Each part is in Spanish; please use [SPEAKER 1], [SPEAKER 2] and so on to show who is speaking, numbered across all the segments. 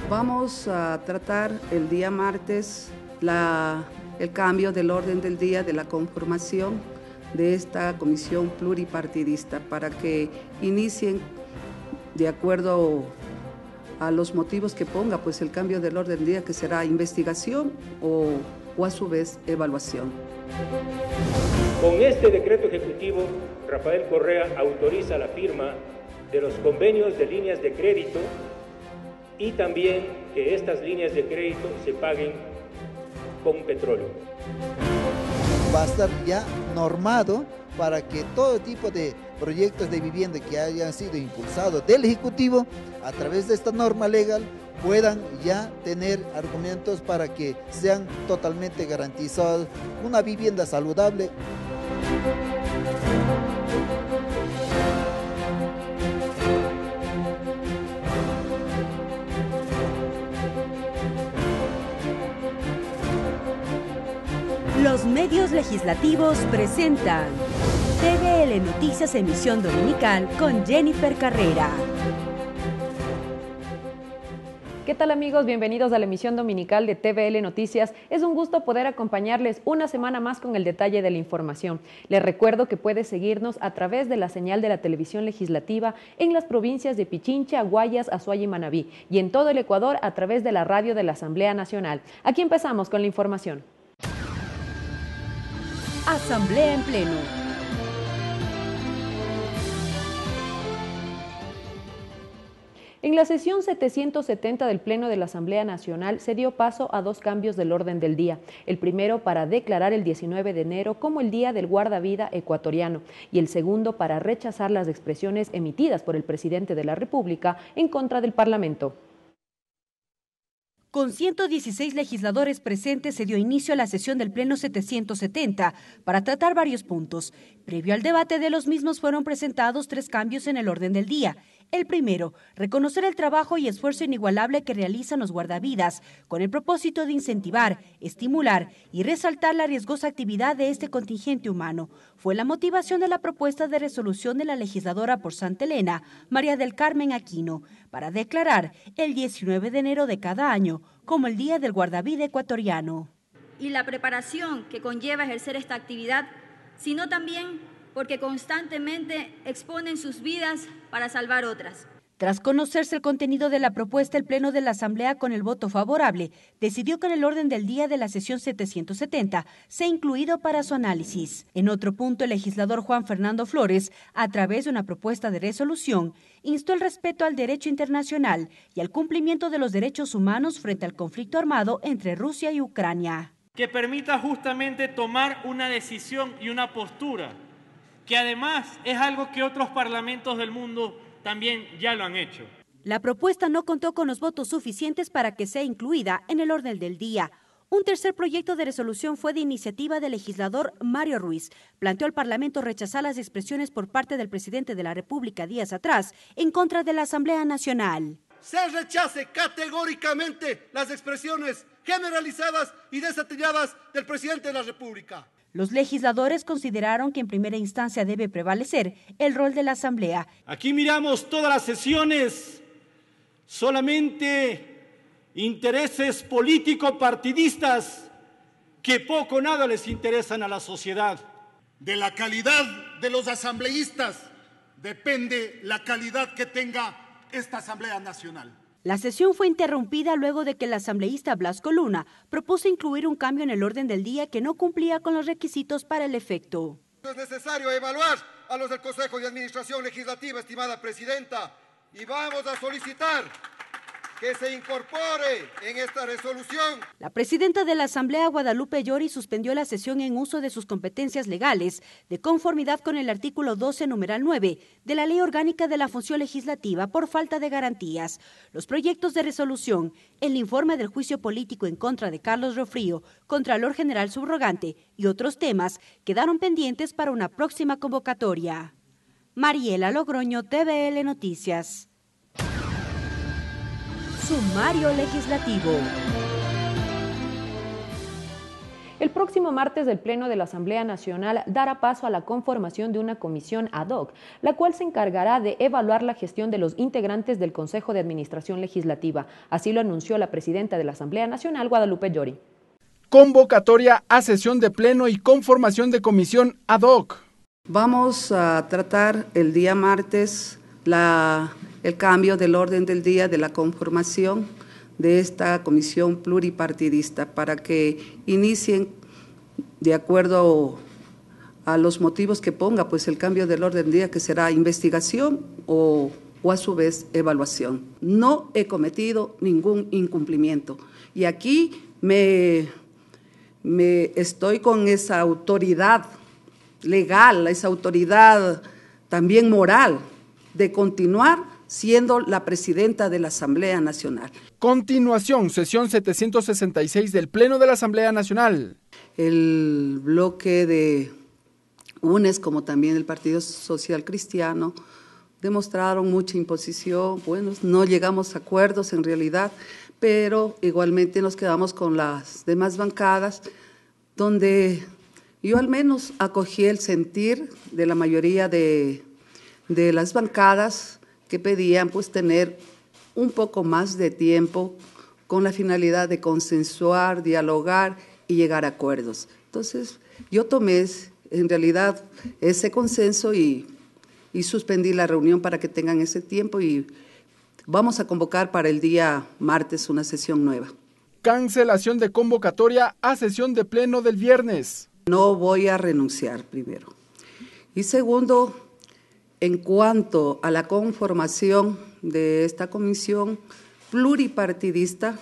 [SPEAKER 1] Vamos a tratar el día martes el cambio del orden del día de la conformación de esta comisión pluripartidista para que inicien de acuerdo a los motivos que ponga pues el cambio del orden del día, que será investigación o a su vez evaluación.
[SPEAKER 2] Con este decreto ejecutivo, Rafael Correa autoriza la firma de los convenios de líneas de crédito y también que estas líneas de crédito se paguen con petróleo.
[SPEAKER 3] Va a estar ya normado para que todo tipo de proyectos de vivienda que hayan sido impulsados del Ejecutivo a través de esta norma legal puedan ya tener argumentos para que sean totalmente garantizados una vivienda saludable.
[SPEAKER 4] Los medios legislativos presentan TVL Noticias Emisión Dominical con Jennifer Carrera.
[SPEAKER 5] ¿Qué tal amigos? Bienvenidos a la emisión dominical de TVL Noticias. Es un gusto poder acompañarles una semana más con el detalle de la información. Les recuerdo que puede seguirnos a través de la señal de la televisión legislativa en las provincias de Pichincha, Guayas, Azuay y Manabí y en todo el Ecuador a través de la radio de la Asamblea Nacional. Aquí empezamos con la información.
[SPEAKER 4] Asamblea en pleno.
[SPEAKER 5] En la sesión 770 del Pleno de la Asamblea Nacional se dio paso a dos cambios del orden del día. El primero para declarar el 19 de enero como el Día del Guardavida Ecuatoriano y el segundo para rechazar las expresiones emitidas por el presidente de la República en contra del Parlamento.
[SPEAKER 4] Con 116 legisladores presentes se dio inicio a la sesión del Pleno 770 para tratar varios puntos. Previo al debate de los mismos fueron presentados tres cambios en el orden del día. El primero, reconocer el trabajo y esfuerzo inigualable que realizan los guardavidas, con el propósito de incentivar, estimular y resaltar la riesgosa actividad de este contingente humano. Fue la motivación de la propuesta de resolución de la legisladora por Santa Elena, María del Carmen Aquino, para declarar el 19 de enero de cada año como el Día del Guardavida Ecuatoriano.
[SPEAKER 6] Y la preparación que conlleva ejercer esta actividad, sino también porque constantemente exponen sus vidas para salvar otras.
[SPEAKER 4] Tras conocerse el contenido de la propuesta, el Pleno de la Asamblea, con el voto favorable, decidió que en el orden del día de la sesión 770 sea incluido para su análisis. En otro punto, el legislador Juan Fernando Flores, a través de una propuesta de resolución, instó el respeto al derecho internacional y al cumplimiento de los derechos humanos frente al conflicto armado entre Rusia y Ucrania.
[SPEAKER 7] Que permita justamente tomar una decisión y una postura, que además es algo que otros parlamentos del mundo también ya lo han hecho.
[SPEAKER 4] La propuesta no contó con los votos suficientes para que sea incluida en el orden del día. Un tercer proyecto de resolución fue de iniciativa del legislador Mario Ruiz. Planteó al Parlamento rechazar las expresiones por parte del presidente de la República días atrás en contra de la Asamblea Nacional.
[SPEAKER 8] Se rechace categóricamente las expresiones generalizadas y desatilladas del presidente de la República.
[SPEAKER 4] Los legisladores consideraron que en primera instancia debe prevalecer el rol de la Asamblea.
[SPEAKER 9] Aquí miramos todas las sesiones, solamente intereses político-partidistas que poco o nada les interesan a la sociedad.
[SPEAKER 8] De la calidad de los asambleístas depende la calidad que tenga esta Asamblea Nacional.
[SPEAKER 4] La sesión fue interrumpida luego de que el asambleísta Blasco Luna propuso incluir un cambio en el orden del día que no cumplía con los requisitos para el efecto.
[SPEAKER 8] Es necesario evaluar a los del Consejo de Administración Legislativa, estimada presidenta, y vamos a solicitar que se incorpore en esta resolución.
[SPEAKER 4] La presidenta de la Asamblea, Guadalupe Llori, suspendió la sesión en uso de sus competencias legales, de conformidad con el artículo 12, numeral 9, de la Ley Orgánica de la Función Legislativa por falta de garantías. Los proyectos de resolución, el informe del juicio político en contra de Carlos Rofrío, Contralor General Subrogante y otros temas quedaron pendientes para una próxima convocatoria. Mariela Logroño, TVL Noticias. Sumario legislativo.
[SPEAKER 5] El próximo martes el Pleno de la Asamblea Nacional dará paso a la conformación de una comisión ad hoc, la cual se encargará de evaluar la gestión de los integrantes del Consejo de Administración Legislativa. Así lo anunció la presidenta de la Asamblea Nacional, Guadalupe Llori.
[SPEAKER 10] Convocatoria a sesión de pleno y conformación de comisión ad hoc.
[SPEAKER 1] Vamos a tratar el día martes el cambio del orden del día de la conformación de esta comisión pluripartidista para que inicien, de acuerdo a los motivos que ponga, pues el cambio del orden del día, que será investigación o a su vez evaluación. No he cometido ningún incumplimiento y aquí me estoy con esa autoridad legal, esa autoridad también moral de continuar siendo la presidenta de la Asamblea Nacional.
[SPEAKER 10] Continuación, sesión 766 del Pleno de la Asamblea Nacional.
[SPEAKER 1] El bloque de UNES, como también el Partido Social Cristiano, demostraron mucha imposición. Bueno, no llegamos a acuerdos en realidad, pero igualmente nos quedamos con las demás bancadas, donde yo al menos acogí el sentir de la mayoría de las bancadas que pedían pues tener un poco más de tiempo con la finalidad de consensuar, dialogar y llegar a acuerdos. Entonces, yo tomé en realidad ese consenso y suspendí la reunión para que tengan ese tiempo y vamos a convocar para el día martes una sesión nueva.
[SPEAKER 10] Cancelación de convocatoria a sesión de pleno del viernes.
[SPEAKER 1] No voy a renunciar, primero. Y segundo, en cuanto a la conformación de esta comisión pluripartidista,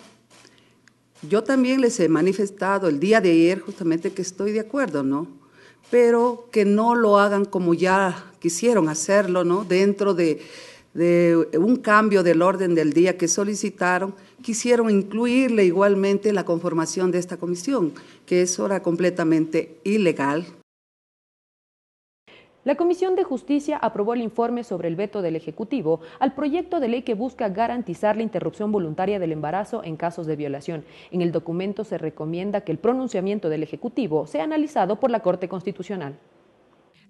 [SPEAKER 1] yo también les he manifestado el día de ayer justamente que estoy de acuerdo, ¿no? Pero que no lo hagan como ya quisieron hacerlo, ¿no? Dentro de un cambio del orden del día que solicitaron, quisieron incluirle igualmente la conformación de esta comisión, que eso era completamente ilegal.
[SPEAKER 5] La Comisión de Justicia aprobó el informe sobre el veto del Ejecutivo al proyecto de ley que busca garantizar la interrupción voluntaria del embarazo en casos de violación. En el documento se recomienda que el pronunciamiento del Ejecutivo sea analizado por la Corte Constitucional.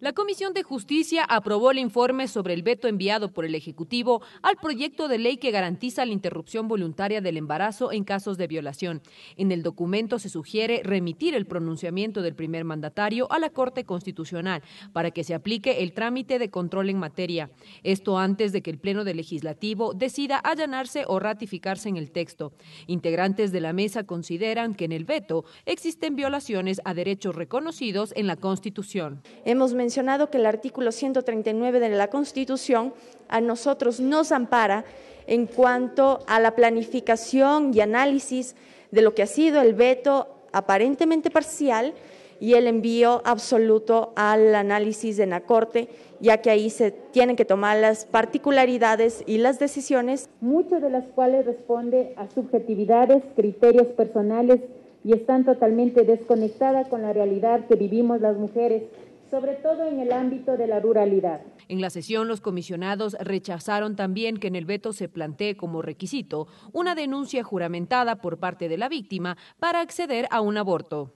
[SPEAKER 4] La Comisión de Justicia aprobó el informe sobre el veto enviado por el Ejecutivo al proyecto de ley que garantiza la interrupción voluntaria del embarazo en casos de violación. En el documento se sugiere remitir el pronunciamiento del primer mandatario a la Corte Constitucional para que se aplique el trámite de control en materia. Esto antes de que el Pleno del Legislativo decida allanarse o ratificarse en el texto. Integrantes de la mesa consideran que en el veto existen violaciones a derechos reconocidos en la Constitución.
[SPEAKER 11] Hemos mencionado que el artículo 139 de la Constitución a nosotros nos ampara en cuanto a la planificación y análisis de lo que ha sido el veto aparentemente parcial y el envío absoluto al análisis en la Corte, ya que ahí se tienen que tomar las particularidades y las decisiones,
[SPEAKER 12] muchas de las cuales responde a subjetividades, criterios personales y están totalmente desconectadas con la realidad que vivimos las mujeres, sobre todo en el ámbito de la ruralidad.
[SPEAKER 4] En la sesión, los comisionados rechazaron también que en el veto se plantee como requisito una denuncia juramentada por parte de la víctima para acceder a un aborto.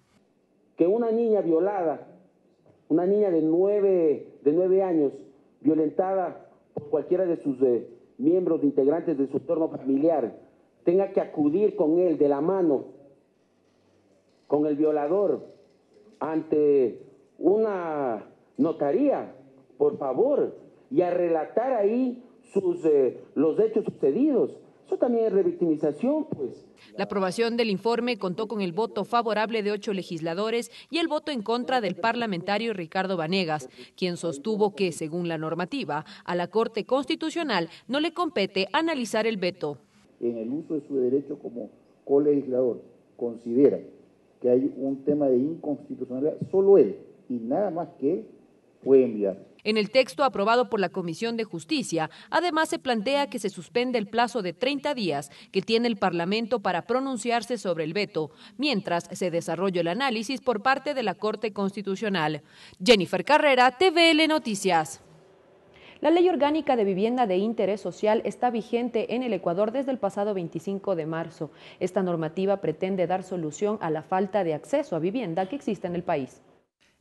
[SPEAKER 13] Que una niña violada, una niña de 9 años, violentada por cualquiera de sus miembros integrantes de su entorno familiar, tenga que acudir con él de la mano, con el violador, ante una notaría, por favor, y a relatar ahí los hechos sucedidos. Eso también es revictimización, pues.
[SPEAKER 4] La aprobación del informe contó con el voto favorable de 8 legisladores y el voto en contra del parlamentario Ricardo Vanegas, quien sostuvo que, según la normativa, a la Corte Constitucional no le compete analizar el veto.
[SPEAKER 14] En el uso de su derecho como colegislador, considera que hay un tema de inconstitucionalidad, solo él y nada más que él puede enviar.
[SPEAKER 4] En el texto aprobado por la Comisión de Justicia, además se plantea que se suspende el plazo de 30 días que tiene el Parlamento para pronunciarse sobre el veto, mientras se desarrolla el análisis por parte de la Corte Constitucional. Jennifer Carrera, TVL Noticias.
[SPEAKER 5] La Ley Orgánica de Vivienda de Interés Social está vigente en el Ecuador desde el pasado 25 de marzo. Esta normativa pretende dar solución a la falta de acceso a vivienda que existe en el país.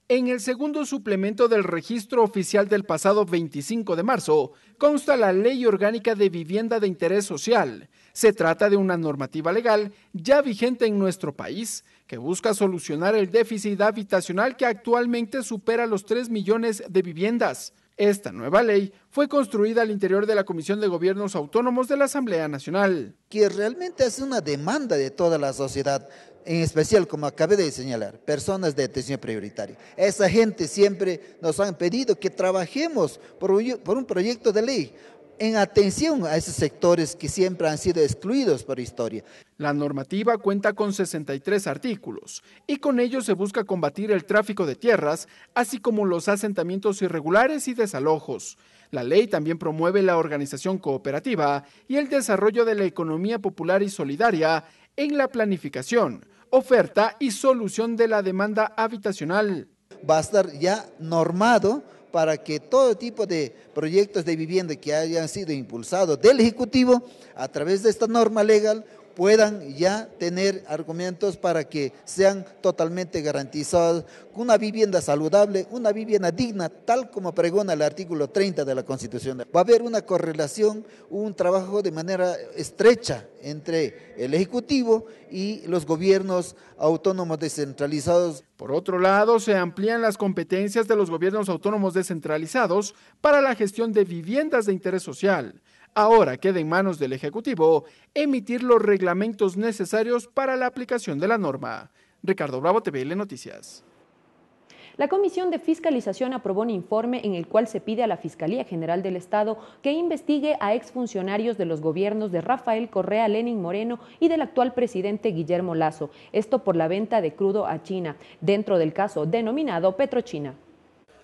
[SPEAKER 10] En el segundo suplemento del registro oficial del pasado 25 de marzo, consta la Ley Orgánica de Vivienda de Interés Social. Se trata de una normativa legal ya vigente en nuestro país, que busca solucionar el déficit habitacional que actualmente supera los 3 millones de viviendas. Esta nueva ley fue construida al interior de la Comisión de Gobiernos Autónomos de la Asamblea Nacional.
[SPEAKER 3] Que realmente es una demanda de toda la sociedad, en especial, como acabé de señalar, personas de atención prioritaria. Esa gente siempre nos han pedido que trabajemos por un proyecto de ley en atención a esos sectores que siempre han sido excluidos por historia.
[SPEAKER 10] La normativa cuenta con 63 artículos y con ello se busca combatir el tráfico de tierras, así como los asentamientos irregulares y desalojos. La ley también promueve la organización cooperativa y el desarrollo de la economía popular y solidaria en la planificación, oferta y solución de la demanda habitacional.
[SPEAKER 3] Va a estar ya normado para que todo tipo de proyectos de vivienda que hayan sido impulsados del Ejecutivo a través de esta norma legal puedan ya tener argumentos para que sean totalmente garantizados, una vivienda saludable, una vivienda digna, tal como pregona el artículo 30 de la Constitución. Va a haber una correlación, un trabajo de manera estrecha entre el Ejecutivo y los gobiernos autónomos descentralizados.
[SPEAKER 10] Por otro lado, se amplían las competencias de los gobiernos autónomos descentralizados para la gestión de viviendas de interés social. Ahora queda en manos del Ejecutivo emitir los reglamentos necesarios para la aplicación de la norma. Ricardo Bravo, TVL Noticias.
[SPEAKER 5] La Comisión de Fiscalización aprobó un informe en el cual se pide a la Fiscalía General del Estado que investigue a exfuncionarios de los gobiernos de Rafael Correa, Lenín Moreno y del actual presidente Guillermo Lasso. Esto por la venta de crudo a China, dentro del caso denominado Petrochina.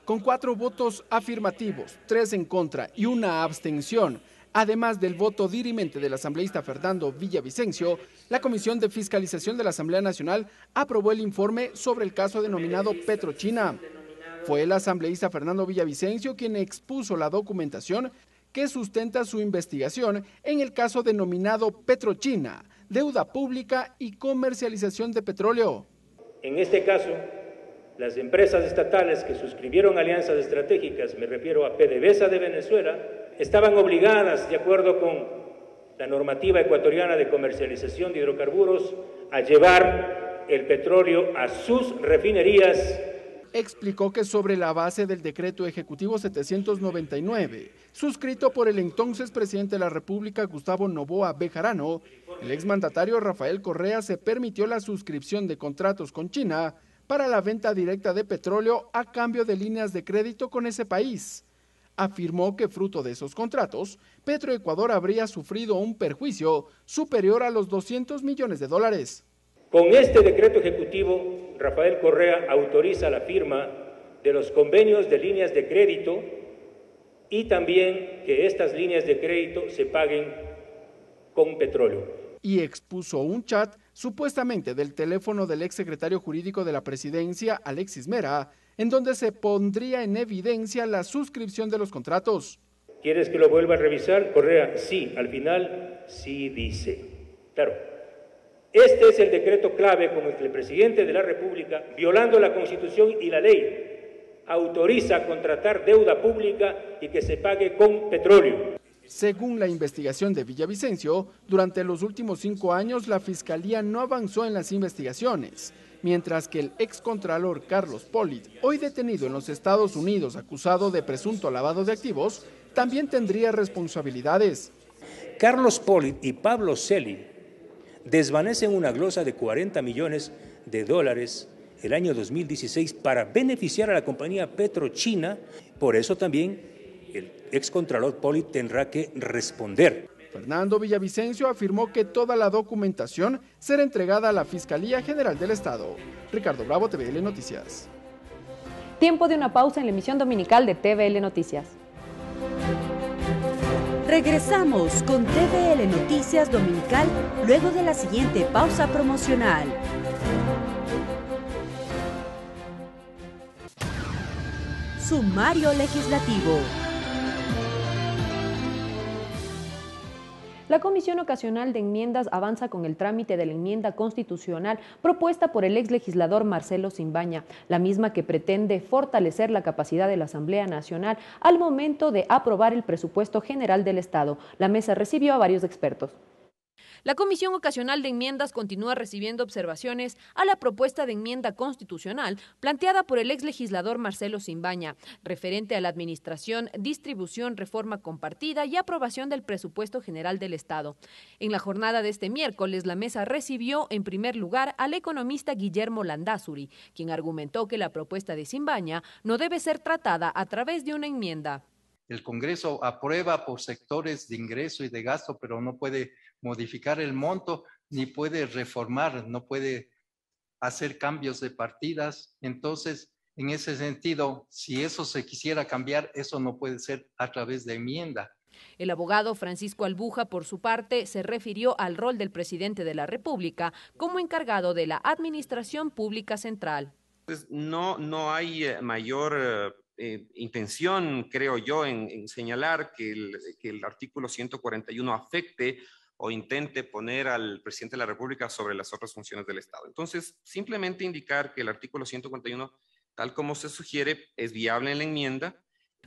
[SPEAKER 10] Con 4 votos afirmativos, 3 en contra y una abstención, además del voto dirimente del asambleísta Fernando Villavicencio, la Comisión de Fiscalización de la Asamblea Nacional aprobó el informe sobre el caso denominado Petrochina. Fue el asambleísta Fernando Villavicencio quien expuso la documentación que sustenta su investigación en el caso denominado Petrochina, deuda pública y comercialización de petróleo.
[SPEAKER 2] En este caso, las empresas estatales que suscribieron alianzas estratégicas, me refiero a PDVSA de Venezuela, estaban obligadas, de acuerdo con la normativa ecuatoriana de comercialización de hidrocarburos, a llevar el petróleo a sus refinerías.
[SPEAKER 10] Explicó que sobre la base del decreto ejecutivo 799, suscrito por el entonces presidente de la República, Gustavo Noboa Bejarano, el exmandatario Rafael Correa se permitió la suscripción de contratos con China para la venta directa de petróleo a cambio de líneas de crédito con ese país. Afirmó que fruto de esos contratos, Petroecuador habría sufrido un perjuicio superior a los $200 millones.
[SPEAKER 2] Con este decreto ejecutivo, Rafael Correa autoriza la firma de los convenios de líneas de crédito y también que estas líneas de crédito se paguen con petróleo.
[SPEAKER 10] Y expuso un chat supuestamente del teléfono del exsecretario jurídico de la presidencia, Alexis Mera, en donde se pondría en evidencia la suscripción de los contratos.
[SPEAKER 2] ¿Quieres que lo vuelva a revisar, Correa? Sí, al final sí dice. Claro, este es el decreto clave con el que el presidente de la República, violando la Constitución y la ley, autoriza a contratar deuda pública y que se pague con petróleo.
[SPEAKER 10] Según la investigación de Villavicencio, durante los últimos 5 años la Fiscalía no avanzó en las investigaciones, mientras que el excontralor Carlos Polit, hoy detenido en los Estados Unidos acusado de presunto lavado de activos, también tendría responsabilidades.
[SPEAKER 2] Carlos Polit y Pablo Celi desvanecen una glosa de $40 millones el año 2016 para beneficiar a la compañía Petrochina. Por eso también el excontralor Polit tendrá que responder.
[SPEAKER 10] Fernando Villavicencio afirmó que toda la documentación será entregada a la Fiscalía General del Estado. Ricardo Bravo, TVL Noticias.
[SPEAKER 5] Tiempo de una pausa en la emisión dominical de TVL Noticias.
[SPEAKER 4] Regresamos con TVL Noticias Dominical luego de la siguiente pausa promocional. Sumario legislativo.
[SPEAKER 5] La Comisión Ocasional de Enmiendas avanza con el trámite de la enmienda constitucional propuesta por el exlegislador Marcelo Simbaña, la misma que pretende fortalecer la capacidad de la Asamblea Nacional al momento de aprobar el presupuesto general del Estado. La mesa recibió a varios expertos.
[SPEAKER 15] La Comisión Ocasional de Enmiendas continúa recibiendo observaciones a la propuesta de enmienda constitucional planteada por el exlegislador Marcelo Simbaña, referente a la administración, distribución, reforma compartida y aprobación del presupuesto general del Estado. En la jornada de este miércoles, la mesa recibió en primer lugar al economista Guillermo Landázuri, quien argumentó que la propuesta de Simbaña no debe ser tratada a través de una enmienda.
[SPEAKER 16] El Congreso aprueba por sectores de ingreso y de gasto, pero no puede modificar el monto, ni puede reformar, no puede hacer cambios de partidas. Entonces, en ese sentido, si eso se quisiera cambiar, eso no puede ser a través de enmienda.
[SPEAKER 15] El abogado Francisco Albuja, por su parte, se refirió al rol del presidente de la República como encargado de la Administración Pública Central.
[SPEAKER 17] Pues no hay mayor intención, creo yo, en señalar que el artículo 141 afecte o intente poner al presidente de la República sobre las otras funciones del Estado. Entonces, simplemente indicar que el artículo 141, tal como se sugiere, es viable en la enmienda.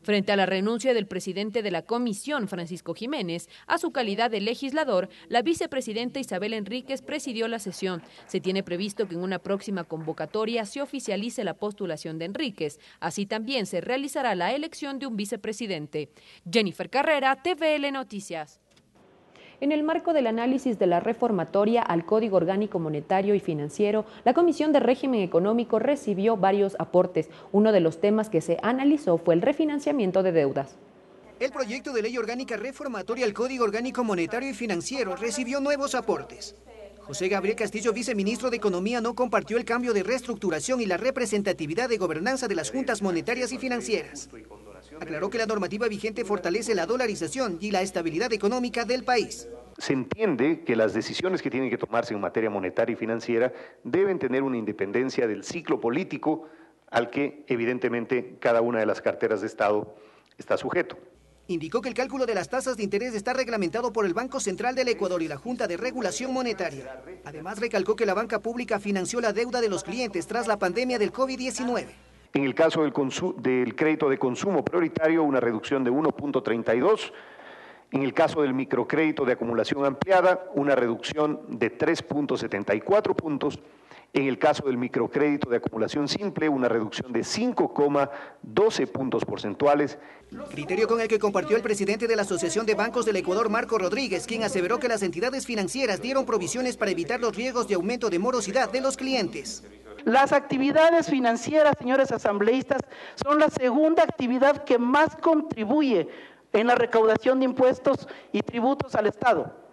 [SPEAKER 15] Frente a la renuncia del presidente de la comisión, Francisco Jiménez, a su calidad de legislador, la vicepresidenta Isabel Enríquez presidió la sesión. Se tiene previsto que en una próxima convocatoria se oficialice la postulación de Enríquez. Así también se realizará la elección de un vicepresidente. Jennifer Carrera, TVL Noticias.
[SPEAKER 5] En el marco del análisis de la reformatoria al Código Orgánico Monetario y Financiero, la Comisión de Régimen Económico recibió varios aportes. Uno de los temas que se analizó fue el refinanciamiento de deudas.
[SPEAKER 18] El proyecto de ley orgánica reformatoria al Código Orgánico Monetario y Financiero recibió nuevos aportes. José Gabriel Castillo, viceministro de Economía, no compartió el cambio de reestructuración y la representatividad de gobernanza de las juntas monetarias y financieras. Aclaró que la normativa vigente fortalece la dolarización y la estabilidad económica del país.
[SPEAKER 19] Se entiende que las decisiones que tienen que tomarse en materia monetaria y financiera deben tener una independencia del ciclo político al que evidentemente cada una de las carteras de Estado está sujeto.
[SPEAKER 18] Indicó que el cálculo de las tasas de interés está reglamentado por el Banco Central del Ecuador y la Junta de Regulación Monetaria. Además, recalcó que la banca pública financió la deuda de los clientes tras la pandemia del COVID-19.
[SPEAKER 19] En el caso del crédito de consumo prioritario, una reducción de 1.32. En el caso del microcrédito de acumulación ampliada, una reducción de 3.74 puntos. En el caso del microcrédito de acumulación simple, una reducción de 5,12 puntos porcentuales.
[SPEAKER 18] Criterio con el que compartió el presidente de la Asociación de Bancos del Ecuador, Marco Rodríguez, quien aseveró que las entidades financieras dieron provisiones para evitar los riesgos de aumento de morosidad de los clientes.
[SPEAKER 20] Las actividades financieras, señores asambleístas, son la segunda actividad que más contribuye en la recaudación de impuestos y tributos al Estado.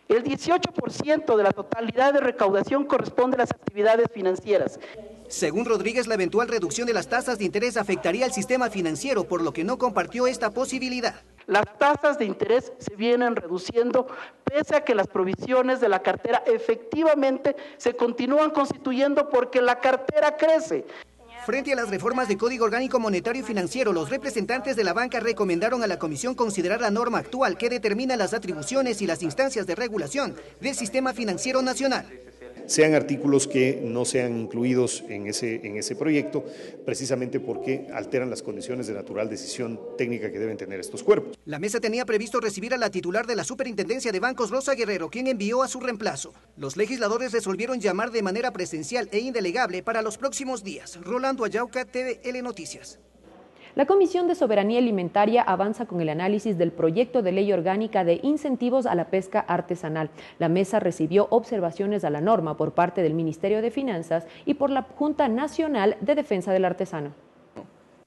[SPEAKER 20] El 18% de la totalidad de recaudación corresponde a las actividades financieras.
[SPEAKER 18] Según Rodríguez, la eventual reducción de las tasas de interés afectaría al sistema financiero, por lo que no compartió esta posibilidad.
[SPEAKER 20] Las tasas de interés se vienen reduciendo pese a que las provisiones de la cartera efectivamente se continúan constituyendo porque la cartera crece.
[SPEAKER 18] Frente a las reformas de Código Orgánico Monetario y Financiero, los representantes de la banca recomendaron a la Comisión considerar la norma actual que determina las atribuciones y las instancias de regulación del sistema financiero nacional.
[SPEAKER 21] Sean artículos que no sean incluidos en ese proyecto, precisamente porque alteran las condiciones de natural decisión técnica que deben tener estos cuerpos.
[SPEAKER 18] La mesa tenía previsto recibir a la titular de la Superintendencia de Bancos, Rosa Guerrero, quien envió a su reemplazo. Los legisladores resolvieron llamar de manera presencial e indelegable para los próximos días. Rolando Ayauca, TVL Noticias.
[SPEAKER 5] La Comisión de Soberanía Alimentaria avanza con el análisis del proyecto de ley orgánica de incentivos a la pesca artesanal. La mesa recibió observaciones a la norma por parte del Ministerio de Finanzas y por la Junta Nacional de Defensa del Artesano.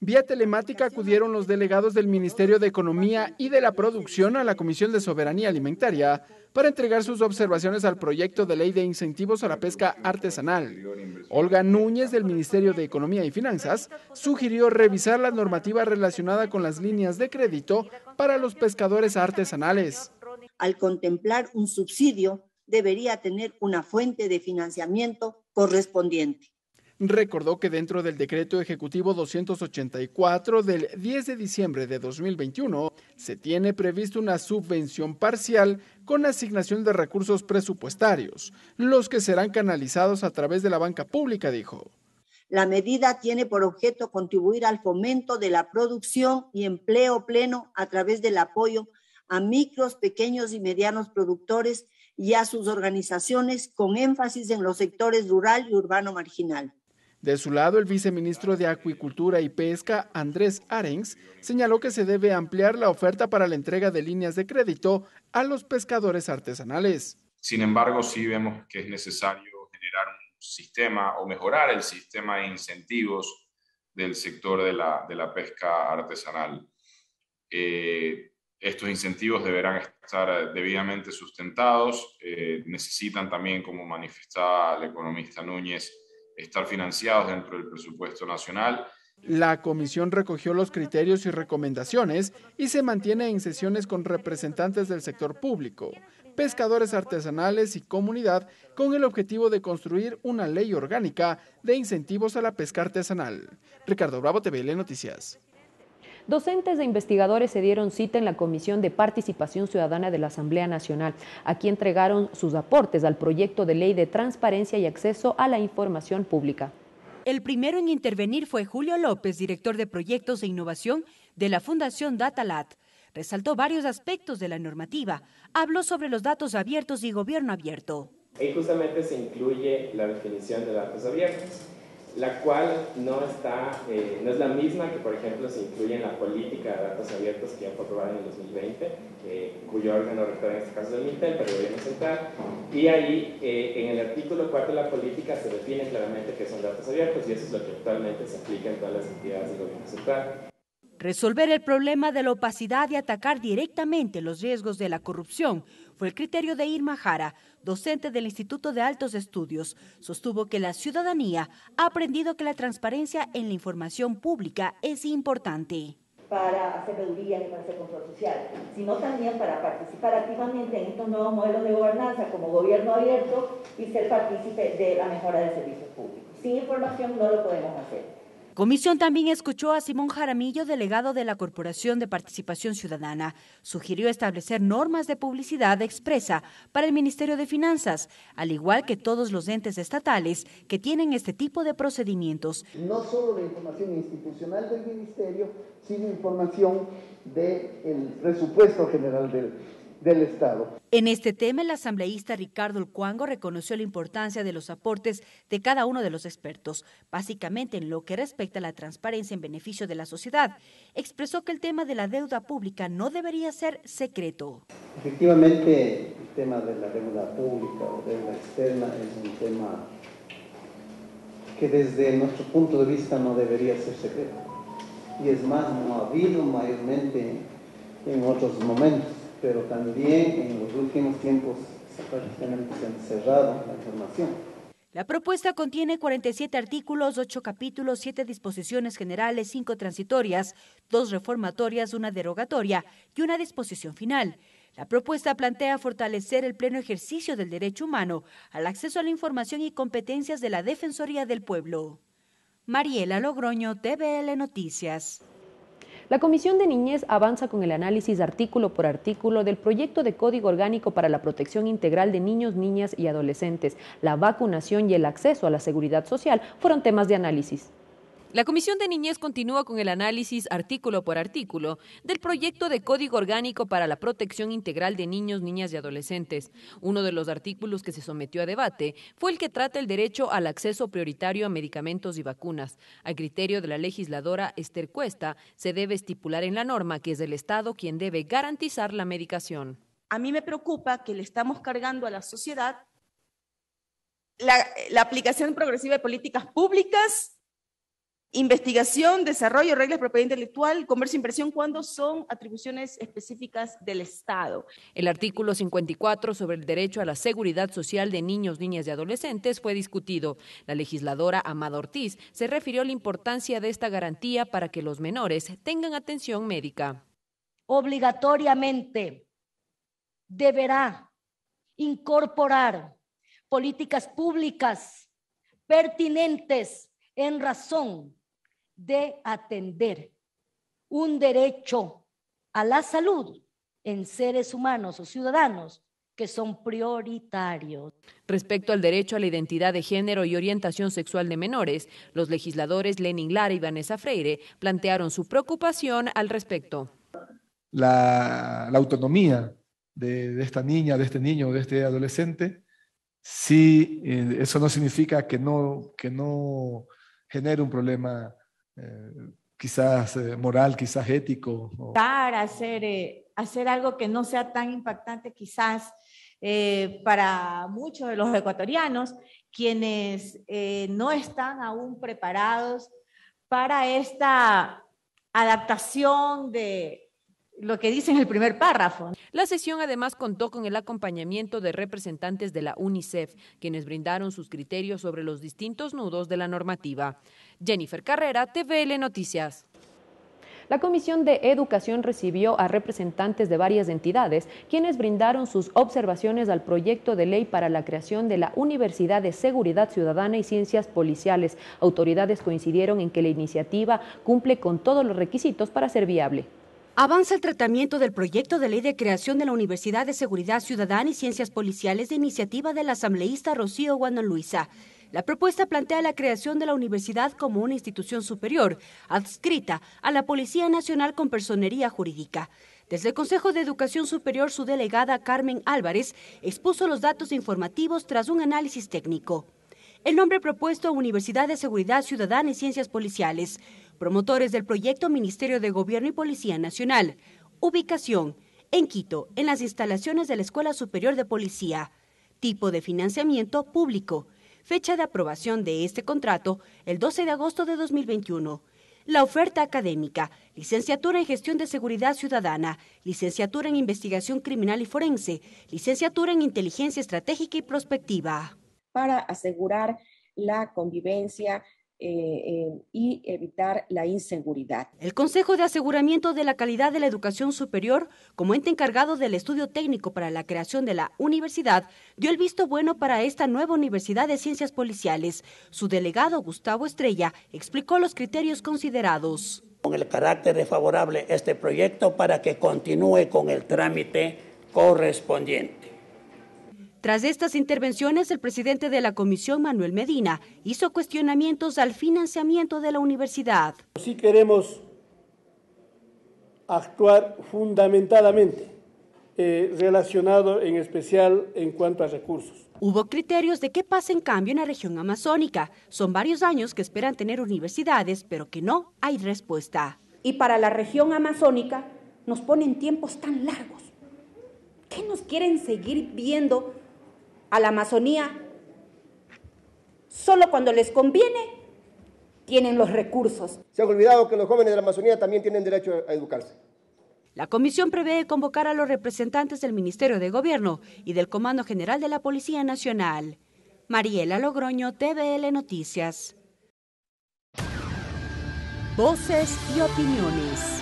[SPEAKER 10] Vía telemática acudieron los delegados del Ministerio de Economía y de la Producción a la Comisión de Soberanía Alimentaria para entregar sus observaciones al proyecto de ley de incentivos a la pesca artesanal. Olga Núñez, del Ministerio de Economía y Finanzas, sugirió revisar la normativa relacionada con las líneas de crédito para los pescadores artesanales.
[SPEAKER 22] Al contemplar un subsidio, debería tener una fuente de financiamiento correspondiente.
[SPEAKER 10] Recordó que dentro del decreto ejecutivo 284 del 10 de diciembre de 2021 se tiene previsto una subvención parcial con asignación de recursos presupuestarios, los que serán canalizados a través de la banca pública, dijo.
[SPEAKER 22] La medida tiene por objeto contribuir al fomento de la producción y empleo pleno a través del apoyo a micros, pequeños y medianos productores y a sus organizaciones con énfasis en los sectores rural y urbano marginal.
[SPEAKER 10] De su lado, el viceministro de Acuicultura y Pesca, Andrés Arens, señaló que se debe ampliar la oferta para la entrega de líneas de crédito a los pescadores artesanales.
[SPEAKER 6] Sin embargo, sí vemos que es necesario generar un sistema o mejorar el sistema de incentivos del sector de la pesca artesanal. Estos incentivos deberán estar debidamente sustentados, necesitan también, como manifestaba el economista Núñez, estar financiados dentro del presupuesto nacional.
[SPEAKER 10] La comisión recogió los criterios y recomendaciones y se mantiene en sesiones con representantes del sector público, pescadores artesanales y comunidad con el objetivo de construir una ley orgánica de incentivos a la pesca artesanal. Ricardo Bravo, TVL Noticias.
[SPEAKER 5] Docentes e investigadores se dieron cita en la Comisión de Participación Ciudadana de la Asamblea Nacional. Aquí entregaron sus aportes al proyecto de ley de transparencia y acceso a la información pública.
[SPEAKER 4] El primero en intervenir fue Julio López, director de Proyectos e Innovación de la Fundación DataLat. Resaltó varios aspectos de la normativa. Habló sobre los datos abiertos y gobierno abierto.
[SPEAKER 7] Y justamente se incluye la definición de datos abiertos, la cual no es la misma que, por ejemplo, se incluye en la política de datos abiertos que ya fue aprobada en el 2020, cuyo órgano rector en este caso es el MINTEL, pero el gobierno central. Y ahí, en el artículo 4 de la política, se define claramente qué son datos abiertos y eso es lo que actualmente se aplica en todas las entidades del gobierno central.
[SPEAKER 4] Resolver el problema de la opacidad y atacar directamente los riesgos de la corrupción fue el criterio de Irma Jara, docente del Instituto de Altos Estudios. Sostuvo que la ciudadanía ha aprendido que la transparencia en la información pública es importante.
[SPEAKER 23] Para hacer auditorías y para hacer control social, sino también para participar activamente en estos nuevos modelos de gobernanza como gobierno abierto y ser partícipe de la mejora de servicios públicos. Sin información no lo podemos hacer.
[SPEAKER 4] Comisión también escuchó a Simón Jaramillo, delegado de la Corporación de Participación Ciudadana. Sugirió establecer normas de publicidad expresa para el Ministerio de Finanzas, al igual que todos los entes estatales que tienen este tipo de procedimientos.
[SPEAKER 14] No solo la información institucional del Ministerio, sino información del presupuesto general del Estado.
[SPEAKER 4] En este tema, el asambleísta Ricardo El Cuango reconoció la importancia de los aportes de cada uno de los expertos, básicamente en lo que respecta a la transparencia en beneficio de la sociedad. Expresó que el tema de la deuda pública no debería ser secreto.
[SPEAKER 24] Efectivamente, el tema de la deuda pública o deuda externa es un tema que desde nuestro punto de vista no debería ser secreto. Y es más, no ha habido mayormente en otros momentos, pero también en los últimos tiempos prácticamente se han cerrado la información.
[SPEAKER 4] La propuesta contiene 47 artículos, 8 capítulos, 7 disposiciones generales, 5 transitorias, 2 reformatorias, 1 derogatoria y 1 disposición final. La propuesta plantea fortalecer el pleno ejercicio del derecho humano al acceso a la información y competencias de la Defensoría del Pueblo. Mariela Logroño, TVL Noticias.
[SPEAKER 5] La Comisión de Niñez avanza con el análisis artículo por artículo del proyecto de Código Orgánico para la Protección Integral de Niños, Niñas y Adolescentes. La vacunación y el acceso a la seguridad social fueron temas de análisis.
[SPEAKER 15] La Comisión de Niñez continúa con el análisis artículo por artículo del proyecto de Código Orgánico para la Protección Integral de Niños, Niñas y Adolescentes. Uno de los artículos que se sometió a debate fue el que trata el derecho al acceso prioritario a medicamentos y vacunas. A criterio de la legisladora Esther Cuesta, se debe estipular en la norma que es el Estado quien debe garantizar la medicación.
[SPEAKER 25] A mí me preocupa que le estamos cargando a la sociedad la aplicación progresiva de políticas públicas, investigación, desarrollo, reglas de propiedad intelectual, comercio e inversión, cuando son atribuciones específicas del Estado.
[SPEAKER 15] El artículo 54 sobre el derecho a la seguridad social de niños, niñas y adolescentes fue discutido. La legisladora Amada Ortiz se refirió a la importancia de esta garantía para que los menores tengan atención médica.
[SPEAKER 26] Obligatoriamente deberá incorporar políticas públicas
[SPEAKER 1] pertinentes en razón de atender un derecho a la salud en seres humanos o ciudadanos que son prioritarios.
[SPEAKER 15] Respecto al derecho a la identidad de género y orientación sexual de menores, los legisladores Lenin Lara y Vanessa Freire plantearon su preocupación al respecto.
[SPEAKER 8] La autonomía de esta niña, de este niño, de este adolescente, sí, eso no significa que no genere un problema quizás moral, quizás ético.
[SPEAKER 9] Hacer algo que no sea tan impactante quizás para muchos de los ecuatorianos, quienes no están aún preparados para esta adaptación de lo que dice en el primer párrafo.
[SPEAKER 15] La sesión además contó con el acompañamiento de representantes de la UNICEF, quienes brindaron sus criterios sobre los distintos nudos de la normativa. Jennifer Carrera, TVL Noticias.
[SPEAKER 5] La Comisión de Educación recibió a representantes de varias entidades, quienes brindaron sus observaciones al proyecto de ley para la creación de la Universidad de Seguridad Ciudadana y Ciencias Policiales. Autoridades coincidieron en que la iniciativa cumple con todos los requisitos para ser viable.
[SPEAKER 4] Avanza el tratamiento del proyecto de ley de creación de la Universidad de Seguridad Ciudadana y Ciencias Policiales de iniciativa del asambleísta Rocío Guandón Luisa. La propuesta plantea la creación de la universidad como una institución superior, adscrita a la Policía Nacional con personería jurídica. Desde el Consejo de Educación Superior, su delegada Carmen Álvarez expuso los datos informativos tras un análisis técnico. El nombre propuesto, Universidad de Seguridad Ciudadana y Ciencias Policiales. Promotores del proyecto, Ministerio de Gobierno y Policía Nacional. Ubicación, en Quito, en las instalaciones de la Escuela Superior de Policía. Tipo de financiamiento público. Fecha de aprobación de este contrato, el 12 de agosto de 2021. La oferta académica, licenciatura en Gestión de Seguridad Ciudadana, licenciatura en Investigación Criminal y Forense, licenciatura en Inteligencia Estratégica y Prospectiva.
[SPEAKER 11] Para asegurar la convivencia y evitar la inseguridad.
[SPEAKER 4] El Consejo de Aseguramiento de la Calidad de la Educación Superior, como ente encargado del estudio técnico para la creación de la universidad, dio el visto bueno para esta nueva Universidad de Ciencias Policiales. Su delegado, Gustavo Estrella, explicó los criterios considerados.
[SPEAKER 12] Con el carácter de favorable este proyecto para que continúe con el trámite correspondiente.
[SPEAKER 4] Tras estas intervenciones, el presidente de la comisión, Manuel Medina, hizo cuestionamientos al financiamiento de la universidad.
[SPEAKER 26] Sí queremos actuar fundamentadamente relacionado en especial en cuanto a recursos.
[SPEAKER 4] Hubo criterios de qué pasa en cambio en la región amazónica. Son varios años que esperan tener universidades, pero que no hay respuesta.
[SPEAKER 27] Y para la región amazónica nos ponen tiempos tan largos. ¿Qué nos quieren seguir viendo a la Amazonía? Solo cuando les conviene tienen los recursos.
[SPEAKER 28] Se han olvidado que los jóvenes de la Amazonía también tienen derecho a educarse.
[SPEAKER 4] La comisión prevé convocar a los representantes del Ministerio de Gobierno y del Comando General de la Policía Nacional. Mariela Logroño, TVL Noticias. Voces y opiniones.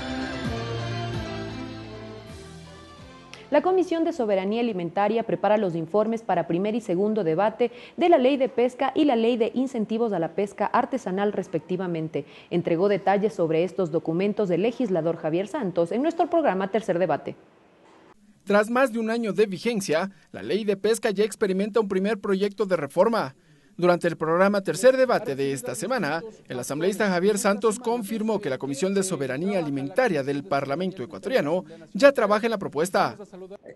[SPEAKER 5] La Comisión de Soberanía Alimentaria prepara los informes para primer y segundo debate de la Ley de Pesca y la Ley de Incentivos a la Pesca Artesanal respectivamente. Entregó detalles sobre estos documentos el legislador Javier Santos en nuestro programa Tercer Debate.
[SPEAKER 10] Tras más de un año de vigencia, la Ley de Pesca ya experimenta un primer proyecto de reforma. Durante el programa Tercer Debate de esta semana, el asambleísta Javier Santos confirmó que la Comisión de Soberanía Alimentaria del Parlamento ecuatoriano ya trabaja en la propuesta.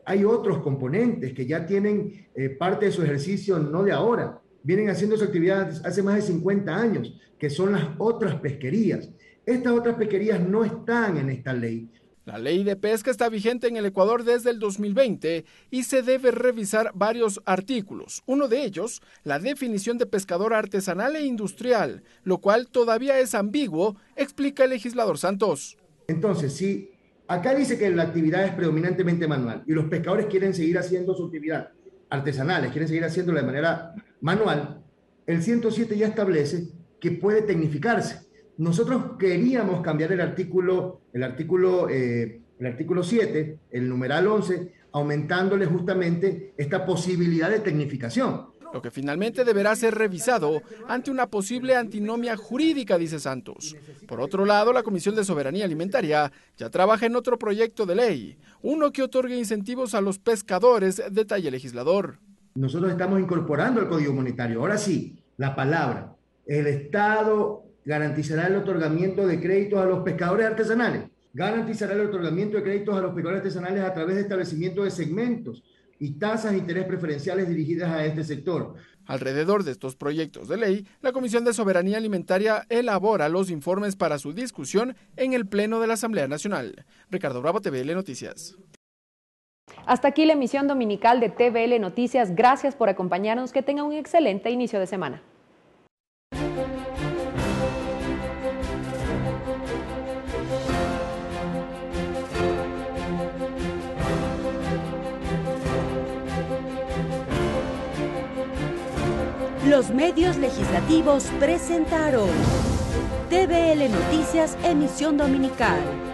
[SPEAKER 29] Hay otros componentes que ya tienen parte de su ejercicio no de ahora, vienen haciendo su actividad hace más de 50 años, que son las otras pesquerías. Estas otras pesquerías no están en esta ley.
[SPEAKER 10] La ley de pesca está vigente en el Ecuador desde el 2020 y se debe revisar varios artículos. Uno de ellos, la definición de pescador artesanal e industrial, lo cual todavía es ambiguo, explica el legislador Santos.
[SPEAKER 29] Entonces, si acá dice que la actividad es predominantemente manual y los pescadores quieren seguir haciendo su actividad artesanales, quieren seguir haciéndola de manera manual, el 107 ya establece que puede tecnificarse. Nosotros queríamos cambiar el artículo 7, el numeral 11, aumentándole justamente esta posibilidad de tecnificación.
[SPEAKER 10] lo que finalmente deberá ser revisado ante una posible antinomia jurídica, dice Santos. Por otro lado, la Comisión de Soberanía Alimentaria ya trabaja en otro proyecto de ley, uno que otorgue incentivos a los pescadores, detalla el legislador.
[SPEAKER 29] Nosotros estamos incorporando el Código Monetario. Ahora sí, la palabra. El Estado garantizará el otorgamiento de créditos a los pescadores artesanales. Garantizará el otorgamiento de créditos a los pescadores artesanales a través de establecimiento de segmentos y tasas de interés preferenciales dirigidas a este sector.
[SPEAKER 10] Alrededor de estos proyectos de ley, la Comisión de Soberanía Alimentaria elabora los informes para su discusión en el Pleno de la Asamblea Nacional. Ricardo Bravo, TVL Noticias.
[SPEAKER 5] Hasta aquí la emisión dominical de TVL Noticias. Gracias por acompañarnos. Que tengan un excelente inicio de semana.
[SPEAKER 4] Los medios legislativos presentaron TVL Noticias, emisión dominical.